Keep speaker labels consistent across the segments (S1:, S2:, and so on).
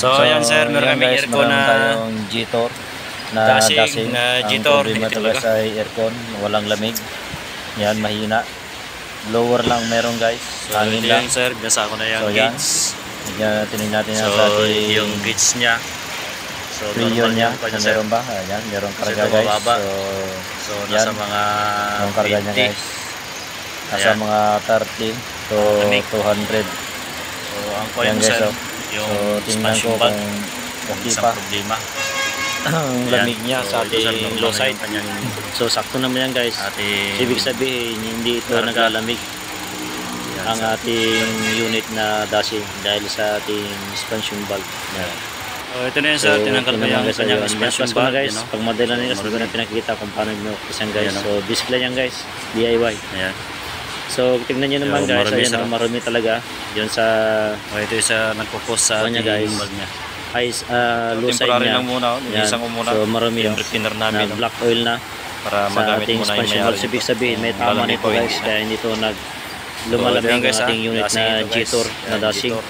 S1: So yan sir, meron kami aircon na
S2: tayong G-Tor na dasing
S1: na
S2: ang
S1: G-Tor.
S2: problema talaga sa aircon, walang lamig. Yan, mahina. Lower lang meron guys,
S1: So
S2: hangin
S1: ito
S2: lang.
S1: yan sir, binasa ko na yung
S2: So, yan.
S1: gauge.
S2: Tingnan natin yan
S1: So
S2: sa ating
S1: yung gauge niya. So
S2: prion niya,
S1: pa
S2: na
S1: sir.
S2: meron ba? Ayan, meron
S1: Kasi
S2: karga
S1: ito
S2: guys.
S1: mababa.
S2: So,
S1: So
S2: yan,
S1: nasa mga
S2: yung karga niya
S1: 20.
S2: guys. Nasa
S1: Ayan.
S2: mga 30 to
S1: Lamig.
S2: 200.
S1: So ang
S2: Yan
S1: point
S2: guys,
S1: sir,
S2: oh.
S1: yung
S2: So tingnan
S1: expansion
S2: ko
S1: valve,
S2: kung okay
S1: isang
S2: pa
S1: problema.
S2: ang
S1: Ayan.
S2: lamig niya
S1: So,
S2: sa
S1: ito, sir,
S2: ating
S1: normal
S2: low
S1: na
S2: side.
S1: yung kanyang
S2: So sakto naman yan guys. Ibig sabihin hindi ito
S1: Karga.
S2: naglalamig
S1: Ayan,
S2: ang
S1: sir.
S2: ating unit na dashing dahil sa ating expansion valve. Yan.
S1: So ito na yun sir, tinanggal ko yung kanyang expansion
S2: ko na
S1: valve.
S2: guys. Pag madala na guys, hindi ko na pinakikita kung paano nyo isang guys.
S1: Ayan,
S2: So basic lang yan guys, DIY.
S1: Ayan.
S2: So tignan nyo naman
S1: So,
S2: guys,
S1: marumi,
S2: ayan
S1: sir.
S2: ang marumi talaga. Yun sa
S1: O ito yung sa nagpo-post sa
S2: Kanya,
S1: ating
S2: guys.
S1: valve niya.
S2: low side
S1: Temporary
S2: niya.
S1: lang muna,
S2: Yan.
S1: isang muna.
S2: So marumi
S1: Yung
S2: yun.
S1: retainer
S2: Na
S1: namin
S2: black oil na
S1: para
S2: sa
S1: magamit
S2: ating
S1: muna yung
S2: expansion
S1: may-ari.
S2: valve. Ibig sabihin may tama nito guys, kaya hindi ito lumalamig
S1: ito yan,
S2: ang
S1: guys,
S2: ating unit
S1: Dashing
S2: na
S1: ito, guys.
S2: G-Tor na
S1: Yan,
S2: dashing.
S1: G-Tor.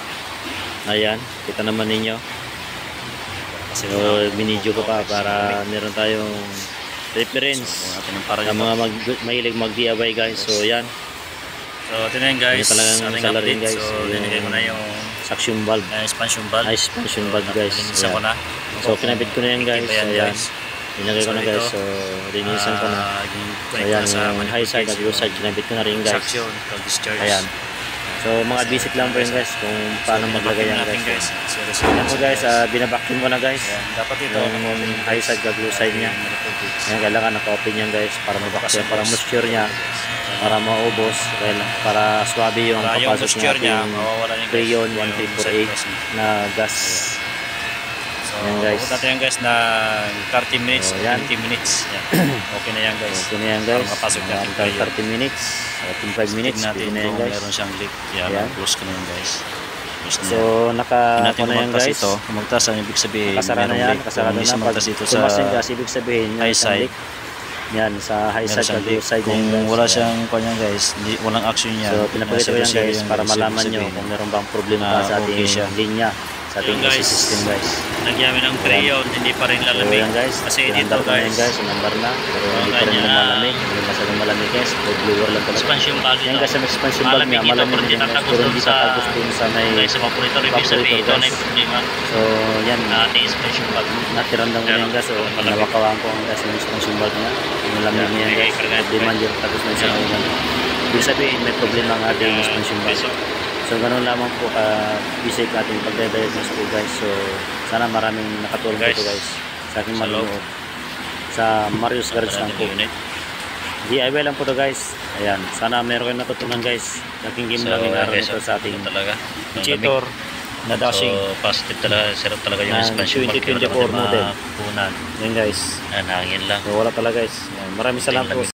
S2: Ayan, kita naman ninyo.
S1: Kasi
S2: So binidyo ko pa para meron tayong reference
S1: para
S2: sa mga mahilig mag-DIY guys. So yan,
S1: So ito na yun guys,
S2: Yan talagang
S1: ating
S2: salarin,
S1: update.
S2: guys.
S1: So
S2: Yung
S1: linigay ko na yung
S2: suction valve,
S1: expansion valve.
S2: expansion valve guys.
S1: Linisan ko
S2: Ayan.
S1: na.
S2: So kinabit ko na yan guys.
S1: Kita yan,
S2: So yan,
S1: guys.
S2: linagay ko na
S1: So,
S2: guys.
S1: ito,
S2: So linisan ko na. So yan, yung high side at low side kinabit ko na rin guys.
S1: Suction, discharge.
S2: Ayan. So mga basic lang po yun guys kung paano maglagay yan guys. Yan po guys, binabacuum ko na guys.
S1: Dapat ito
S2: Yung high side at low side niya. Yan, kailangan naka-open yan guys para mabacuum, para moisture niya, para maubos, para swabe yung
S1: yung
S2: papasok
S1: moisture niya,
S2: natin
S1: mawawala niya
S2: Freon 1348 na gas.
S1: So,
S2: Yan, guys.
S1: natin yan guys na 30 minutes,
S2: So, yan.
S1: 20 minutes. Yan. Okay na yan guys.
S2: Okay na yan guys.
S1: Para makapasok natin
S2: After 30 minutes, 5 minutes,
S1: natin
S2: pwede na yan
S1: kung
S2: guys.
S1: meron siyang leak. Yan,
S2: Yan.
S1: close ko na yan guys. Close na
S2: So
S1: yan.
S2: naka
S1: natin
S2: na yan
S1: kumagtas
S2: guys.
S1: ito. Kumagtas ang ibig sabihin
S2: Nakasara na
S1: merong
S2: yan,
S1: leak.
S2: nakasarado
S1: Kung
S2: na. Pag
S1: sumagtas ito sa
S2: tumas yung gas, ibig sabihin yung
S1: high
S2: isang
S1: side.
S2: leak. Yan, sa high
S1: meron
S2: side
S1: siyang
S2: at low
S1: leak.
S2: side
S1: Kung
S2: yan, guys.
S1: wala
S2: Yan.
S1: siyang kanya guys, walang action niya.
S2: So pinapakita ko yan guys para malaman nyo kung meron bang problema pa sa ating linya, sa ating
S1: Yung
S2: AC
S1: guys,
S2: system guys.
S1: Lagyan namin ng Freon, hindi pa rin
S2: So
S1: lalamig.
S2: yan guys,
S1: Kasi dito
S2: pinandar ko na yan
S1: guys,
S2: guys, sinandar na. Pero hindi pa rin
S1: kanya,
S2: lumalamig, hindi masyadong malamig guys. So blower lang talaga.
S1: expansion valve
S2: Yan
S1: ito.
S2: guys, ang expansion valve niya,
S1: Malamig ito,
S2: malamig
S1: pero hindi
S2: din guys.
S1: tatagos
S2: Pero
S1: dun
S2: hindi
S1: sa
S2: tatagos dun sa may
S1: sa evaporator. Ibig sabihin ito na yung problema
S2: So yan,
S1: na ating expansion valve.
S2: natirandang ko na yan guys. So nawakawaan ko ang guys ng expansion valve niya. Malamig niya yan guys. Problema niya, tagos na siya ngayon. Ibig sabihin may problema ang ating expansion valve. So ganun lamang po basic ating pagdidiagnose po guys. So sana maraming nakatulong
S1: Guys,
S2: po guys sa aking
S1: sa loob.
S2: manunood sa Marius Garage lang po. DIY lang po to guys. Ayan, sana meron kayong natutunan guys. Aking game lang araw nito sa ating
S1: talaga
S2: G-Tor na dashing.
S1: So positive talaga, sarap talaga yung
S2: Ng
S1: expansion valve.
S2: 2024 model.
S1: Punan.
S2: Yan guys.
S1: Yan, hangin lang.
S2: So wala talaga guys. Ayan, maraming salamat po.